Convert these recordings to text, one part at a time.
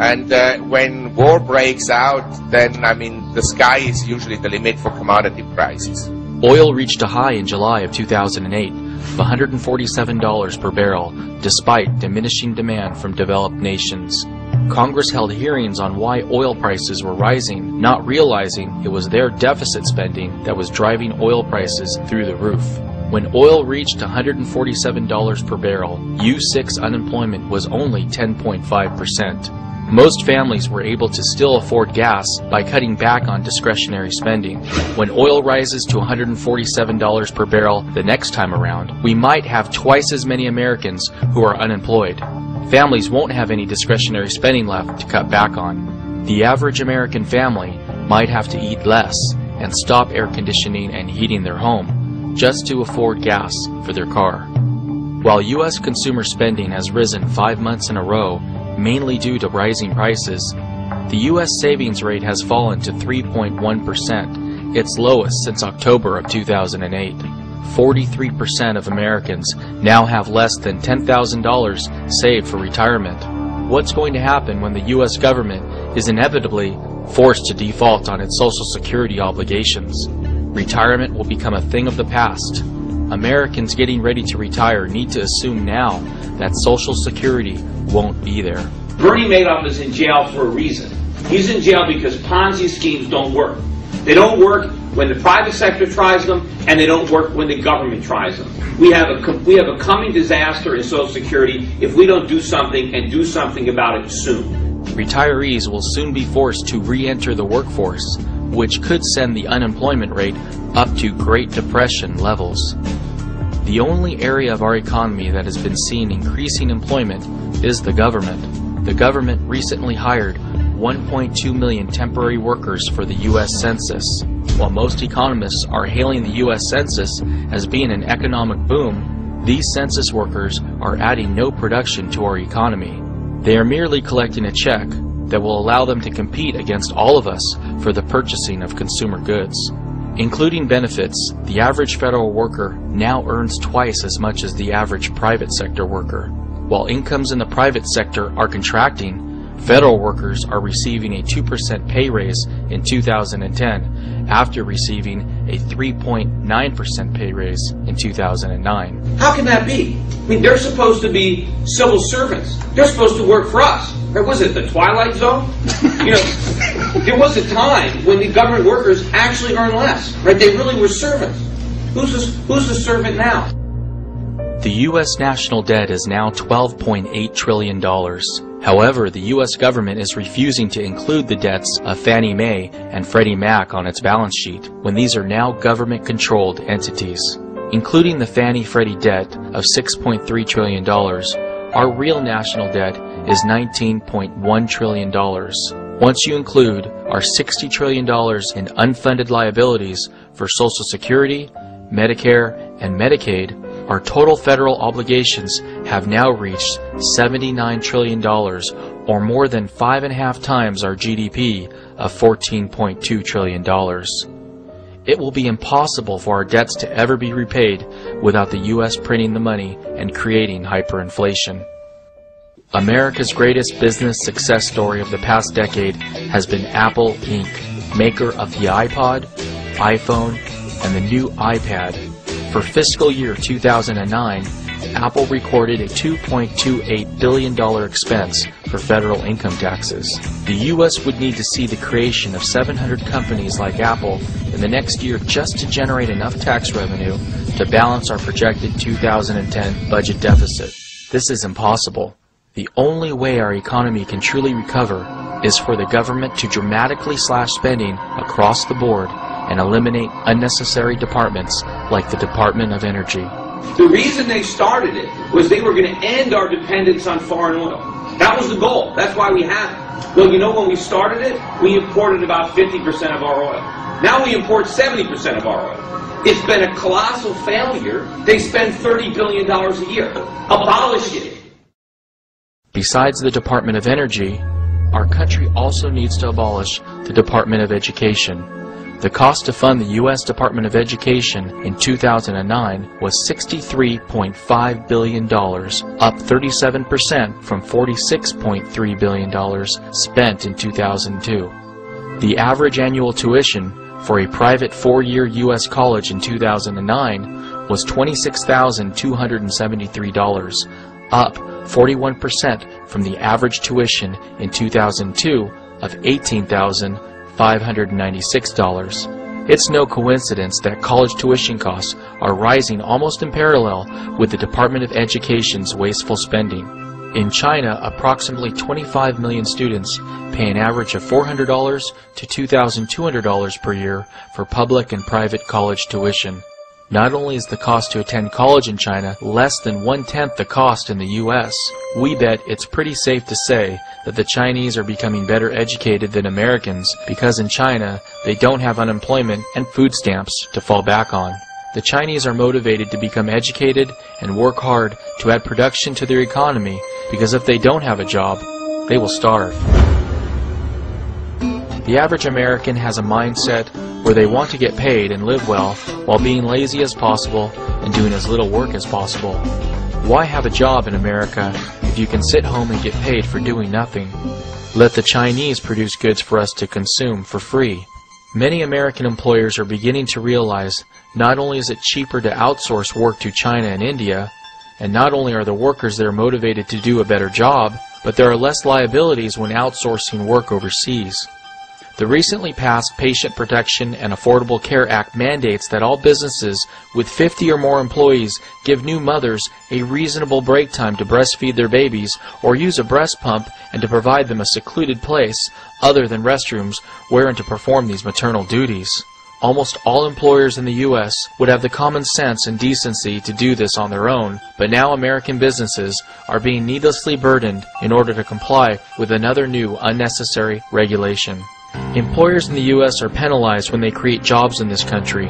And when war breaks out, then, I mean, the sky is usually the limit for commodity prices. Oil reached a high in July of 2008 of $147 per barrel, despite diminishing demand from developed nations. Congress held hearings on why oil prices were rising, not realizing it was their deficit spending that was driving oil prices through the roof. When oil reached $147 per barrel, U6 unemployment was only 10.5%. Most families were able to still afford gas by cutting back on discretionary spending. When oil rises to $147 per barrel the next time around, we might have twice as many Americans who are unemployed. Families won't have any discretionary spending left to cut back on. The average American family might have to eat less and stop air conditioning and heating their home just to afford gas for their car. While U.S. consumer spending has risen 5 months in a row, mainly due to rising prices, the U.S. savings rate has fallen to 3.1%, its lowest since October of 2008. 43% of Americans now have less than $10,000 saved for retirement. What's going to happen when the U.S. government is inevitably forced to default on its Social Security obligations? Retirement will become a thing of the past. Americans getting ready to retire need to assume now that Social Security won't be there. Bernie Madoff is in jail for a reason. He's in jail because Ponzi schemes don't work. They don't work when the private sector tries them, and they don't work when the government tries them. We have a coming disaster in Social Security if we don't do something, and do something about it soon. Retirees will soon be forced to re-enter the workforce, which could send the unemployment rate up to Great Depression levels. The only area of our economy that has been seeing increasing employment is the government. The government recently hired 1.2 million temporary workers for the U.S. Census. While most economists are hailing the U.S. Census as being an economic boom, these census workers are adding no production to our economy. They are merely collecting a check that will allow them to compete against all of us for the purchasing of consumer goods. Including benefits, the average federal worker now earns twice as much as the average private sector worker. While incomes in the private sector are contracting, federal workers are receiving a 2% pay raise in 2010 after receiving a 3.9% pay raise in 2009. How can that be? I mean, they're supposed to be civil servants. They're supposed to work for us. Or was it the Twilight Zone? You know, there was a time when the government workers actually earned less, right? They really were servants. Who's the servant now? The U.S. national debt is now $12.8 trillion. However, the U.S. government is refusing to include the debts of Fannie Mae and Freddie Mac on its balance sheet when these are now government-controlled entities. Including the Fannie-Freddie debt of $6.3 trillion, our real national debt is $19.1 trillion. Once you include our $60 trillion in unfunded liabilities for Social Security, Medicare, and Medicaid, our total federal obligations have now reached $79 trillion, or more than 5.5 times our GDP of $14.2 trillion. It will be impossible for our debts to ever be repaid without the U.S. printing the money and creating hyperinflation. America's greatest business success story of the past decade has been Apple Inc., maker of the iPod, iPhone, and the new iPad. For fiscal year 2009, Apple recorded a $2.28 billion expense for federal income taxes. The U.S. would need to see the creation of 700 companies like Apple in the next year just to generate enough tax revenue to balance our projected 2010 budget deficit. This is impossible. The only way our economy can truly recover is for the government to dramatically slash spending across the board and eliminate unnecessary departments like the Department of Energy. The reason they started it was they were going to end our dependence on foreign oil. That was the goal. That's why we have it. Well, you know, when we started it, we imported about 50% of our oil. Now we import 70% of our oil. It's been a colossal failure. They spend $30 billion a year. Abolish it. Besides the Department of Energy, our country also needs to abolish the Department of Education. The cost to fund the U.S. Department of Education in 2009 was $63.5 billion, up 37% from $46.3 billion spent in 2002. The average annual tuition for a private four-year U.S. college in 2009 was $26,273, up 41% from the average tuition in 2002 of $18,596. It's no coincidence that college tuition costs are rising almost in parallel with the Department of Education's wasteful spending. In China, approximately 25 million students pay an average of $400 to $2,200 per year for public and private college tuition. Not only is the cost to attend college in China less than 1/10 the cost in the U.S., we bet it's pretty safe to say that the Chinese are becoming better educated than Americans because in China they don't have unemployment and food stamps to fall back on. The Chinese are motivated to become educated and work hard to add production to their economy because if they don't have a job, they will starve. The average American has a mindset where they want to get paid and live well while being lazy as possible and doing as little work as possible. Why have a job in America if you can sit home and get paid for doing nothing? Let the Chinese produce goods for us to consume for free. Many American employers are beginning to realize not only is it cheaper to outsource work to China and India, and not only are the workers there motivated to do a better job, but there are less liabilities when outsourcing work overseas. The recently passed Patient Protection and Affordable Care Act mandates that all businesses with 50 or more employees give new mothers a reasonable break time to breastfeed their babies or use a breast pump and to provide them a secluded place other than restrooms wherein to perform these maternal duties. Almost all employers in the U.S. would have the common sense and decency to do this on their own, but now American businesses are being needlessly burdened in order to comply with another new unnecessary regulation. Employers in the U.S. are penalized when they create jobs in this country.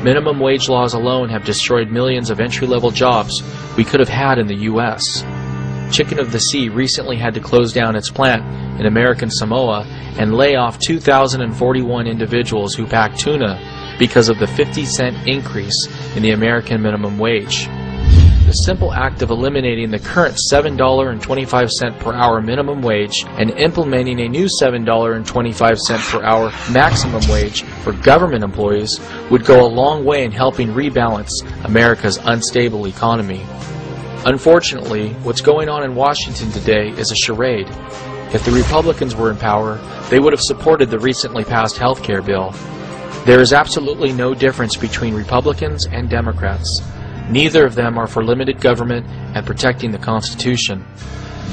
Minimum wage laws alone have destroyed millions of entry-level jobs we could have had in the U.S. Chicken of the Sea recently had to close down its plant in American Samoa and lay off 2,041 individuals who pack tuna because of the 50-cent increase in the American minimum wage. The simple act of eliminating the current $7.25 per hour minimum wage and implementing a new $7.25 per hour maximum wage for government employees would go a long way in helping rebalance America's unstable economy. Unfortunately, what's going on in Washington today is a charade. If the Republicans were in power, they would have supported the recently passed health care bill. There is absolutely no difference between Republicans and Democrats. Neither of them are for limited government and protecting the Constitution.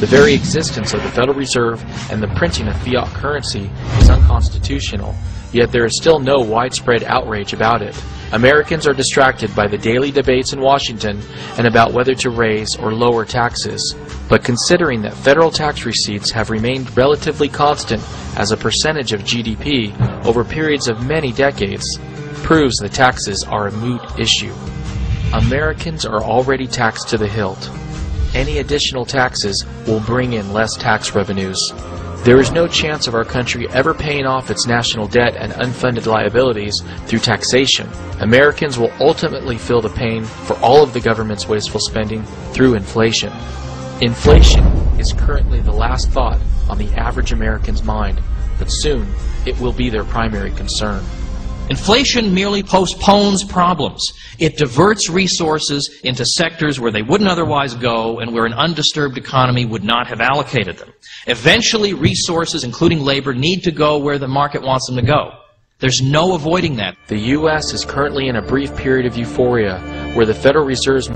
The very existence of the Federal Reserve and the printing of fiat currency is unconstitutional, yet there is still no widespread outrage about it. Americans are distracted by the daily debates in Washington and about whether to raise or lower taxes. But considering that federal tax receipts have remained relatively constant as a percentage of GDP over periods of many decades, proves that taxes are a moot issue. Americans are already taxed to the hilt. Any additional taxes will bring in less tax revenues. There is no chance of our country ever paying off its national debt and unfunded liabilities through taxation. Americans will ultimately feel the pain for all of the government's wasteful spending through inflation. Inflation is currently the last thought on the average American's mind, but soon it will be their primary concern. Inflation merely postpones problems. It diverts resources into sectors where they wouldn't otherwise go and where an undisturbed economy would not have allocated them. Eventually, resources, including labor, need to go where the market wants them to go. There's no avoiding that. The U.S. is currently in a brief period of euphoria where the Federal Reserve's